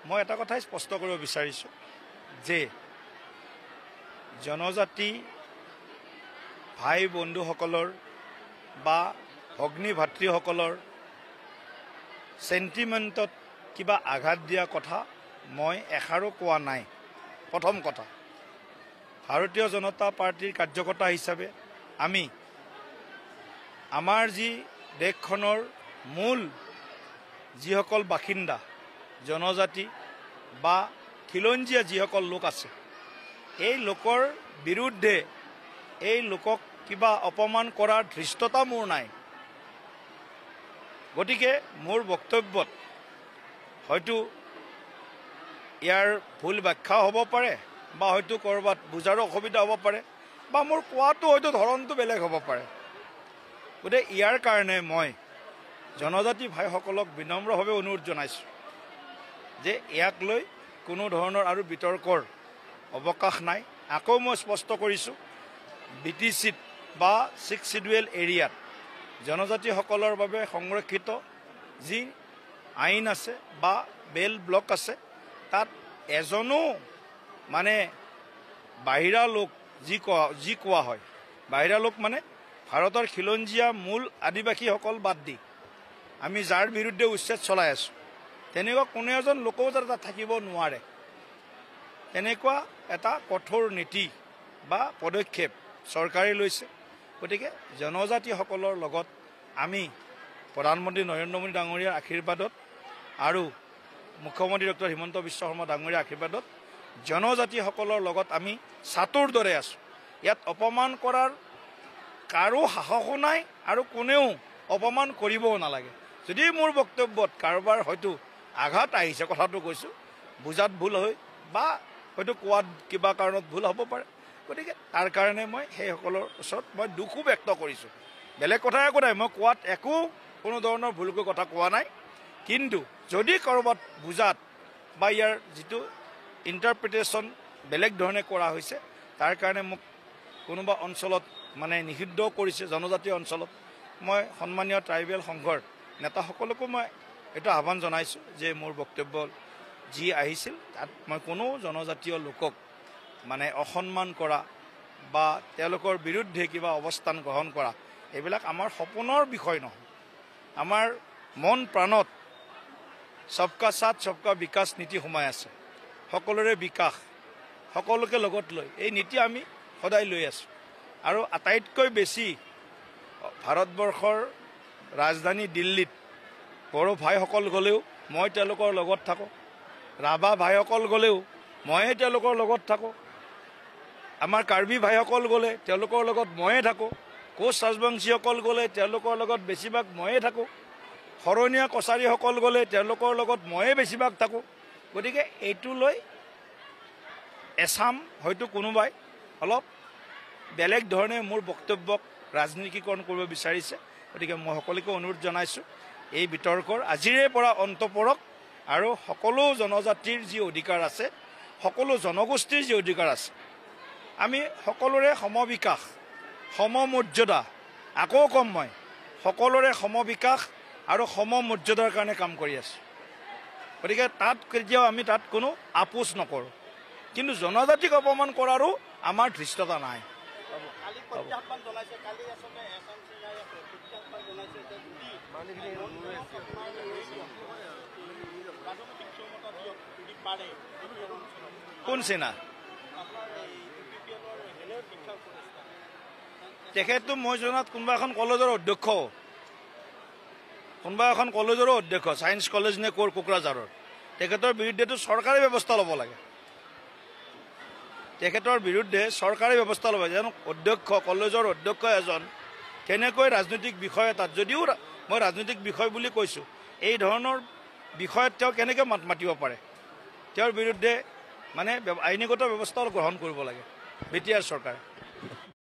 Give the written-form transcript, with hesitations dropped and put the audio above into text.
মই এটা কথাই স্পষ্ট কৰিব বিচাৰিছোঁ যে জনজাতি ভাই বন্ধুসকলৰ বা ভগ্নী ভাতৃসকলৰ সেন্টিমেন্টত কিবা আঘাত দিয়া কথা মই এষাৰো কোৱা নাই। প্ৰথম কথা, ভাৰতীয় জনতা পাৰ্টিৰ কাৰ্যকৰ্তা হিচাপে আমি আমাৰ যি দেশখনৰ মূল যিসকল বাসিন্দা জনজাতি বা খিলঞ্জীয়া যিসকল লোক আছে, এই লোকৰ বিৰুদ্ধে এই লোকক কিবা অপমান কৰাৰ ধৃষ্টতা মোৰ নাই। গতিকে মোৰ বক্তব্যত হয়তো ইয়াৰ ভুল ব্যাখ্যা হ'ব পাৰে বা হয়তো ক'ৰবাত বুজাৰো অসুবিধা হ'ব পাৰে বা মোৰ কোৱাটো হয়তো ধৰণটো বেলেগ হ'ব পাৰে। গতিকে ইয়াৰ কাৰণে মই জনজাতি ভাইসকলক বিনম্ৰভাৱে অনুৰোধ জনাইছোঁ যে ইয়াক লৈ কোনো ধৰণৰ আৰু বিতৰ্কৰ অৱকাশ নাই। আকৌ মই স্পষ্ট কৰিছোঁ, BTCত বা 6 শিডিউল এৰিয়াত জনজাতিসকলৰ বাবে সংৰক্ষিত যি আইন আছে বা বেল ব্লক আছে, তাত এজনো মানে বাহিৰা লোক যি কোৱা হয়, বাহিৰা লোক মানে ভাৰতৰ খিলঞ্জীয়া মূল আদিবাসীসকল বাদ দি আমি যাৰ বিৰুদ্ধে উচ্ছেদ চলাই আছোঁ, তেনেকুৱা কোনো এজন লোকও যাতে তাত থাকিব নোৱাৰে, তেনেকুৱা এটা কঠোৰ নীতি বা পদক্ষেপ চৰকাৰে লৈছে। গতিকে জনজাতিসকলৰ লগত আমি প্ৰধানমন্ত্ৰী নৰেন্দ্ৰ মোদী ডাঙৰীয়াৰ আশীৰ্বাদত আৰু মুখ্যমন্ত্ৰী ডক্টৰ হিমন্ত বিশ্ব শৰ্মা ডাঙৰীয়াৰ আশীৰ্বাদত জনজাতিসকলৰ লগত আমি ছাতুৰ দৰে আছোঁ। ইয়াত অপমান কৰাৰ কাৰো সাহসো নাই আৰু কোনেও অপমান কৰিবও নালাগে। যদি মোৰ বক্তব্যত কাৰোবাৰ হয়তো আঘাত আহিছে, কথাটো কৈছোঁ, বুজাত ভুল হয় বা হয়তো কোৱাত কিবা কাৰণত ভুল হ'ব পাৰে। গতিকে তাৰ কাৰণে মই সেইসকলৰ ওচৰত মই দুখো ব্যক্ত কৰিছোঁ। বেলেগ কথা একো নাই, মই কোৱাত একো কোনো ধৰণৰ ভুলকৈ কথা কোৱা নাই। কিন্তু যদি ক'ৰবাত বুজাত বা ইয়াৰ যিটো ইণ্টাৰপ্ৰিটেশ্যন বেলেগ ধৰণে কৰা হৈছে, তাৰ কাৰণে মোক কোনোবা অঞ্চলত মানে নিষিদ্ধ কৰিছে, জনজাতীয় অঞ্চলত, মই সন্মানীয় ট্ৰাইবেল সংঘৰ নেতাসকলকো মই এইটো আহ্বান জনাইছোঁ যে মোৰ বক্তব্য যি আহিছিল তাত মই কোনো জনজাতীয় লোকক মানে অসন্মান কৰা বা তেওঁলোকৰ বিৰুদ্ধে কিবা অৱস্থান গ্ৰহণ কৰা, এইবিলাক আমাৰ সপোনৰ বিষয় নহয়। আমাৰ মন প্ৰাণত সবকা সাথ সবকা বিকাশ নীতি সোমাই আছে। সকলোৰে বিকাশ, সকলোকে লগত লৈ এই নীতি আমি সদায় লৈ আছোঁ। আৰু আটাইতকৈ বেছি ভাৰতবৰ্ষৰ ৰাজধানী দিল্লীত বড়ো ভাইসকল গ'লেও মই তেওঁলোকৰ লগত থাকোঁ, ৰাভা ভাইসকল গ'লেও ময়ে তেওঁলোকৰ লগত থাকোঁ, আমাৰ কাৰ্বি ভাইসকল গ'লে তেওঁলোকৰ লগত ময়ে থাকোঁ, কোচ ৰাজবংশীসকল গ'লে তেওঁলোকৰ লগত বেছিভাগ ময়ে থাকোঁ, শৰণীয়া কছাৰীসকল গ'লে তেওঁলোকৰ লগত ময়ে বেছিভাগ থাকোঁ। গতিকে এইটো লৈ এছাম হয়তো কোনোবাই অলপ বেলেগ ধৰণে মোৰ বক্তব্যক ৰাজনীতিকৰণ কৰিব বিচাৰিছে। গতিকে মই সকলোকে অনুৰোধ জনাইছোঁ, এই বিতৰ্কৰ আজিৰে পৰা অন্ত পৰক আৰু সকলো জনজাতিৰ যি অধিকাৰ আছে, সকলো জনগোষ্ঠীৰ যি অধিকাৰ আছে, আমি সকলোৰে সমবিকাশ সমমৰ্যাদা, আকৌ কম মই সকলোৰে সমবিকাশ আৰু সমমৰ্যাদাৰ কাৰণে কাম কৰি আছোঁ। গতিকে তাত কেতিয়াও আমি তাত কোনো আপোচ নকৰোঁ, কিন্তু জনজাতিক অপমান কৰাৰো আমাৰ ধৃষ্টতা নাই। কোন সেনা? তেখেতটো মই জনাত কোনোবা এখন কলেজৰ অধ্যক্ষ, কোনোবা এখন কলেজৰো অধ্যক্ষ, ছায়েন্স কলেজ নে ক'ৰ কোকৰাঝাৰৰ। তেখেতৰ বিৰুদ্ধেতো চৰকাৰে ব্যৱস্থা ল'ব লাগে, তেখেতৰ বিৰুদ্ধে চৰকাৰে ব্যৱস্থা ল'ব লাগে। যেন অধ্যক্ষ, কলেজৰ অধ্যক্ষ এজন কেনেকৈ ৰাজনৈতিক বিষয় এটাত, যদিও মই ৰাজনৈতিক বিষয় বুলি কৈছোঁ, এই ধৰণৰ বিষয়ত তেওঁ কেনেকৈ মাত মাতিব পাৰে? তেওঁৰ বিৰুদ্ধে মানে আইনীগত ব্যৱস্থা গ্ৰহণ কৰিব লাগে BTR চৰকাৰে।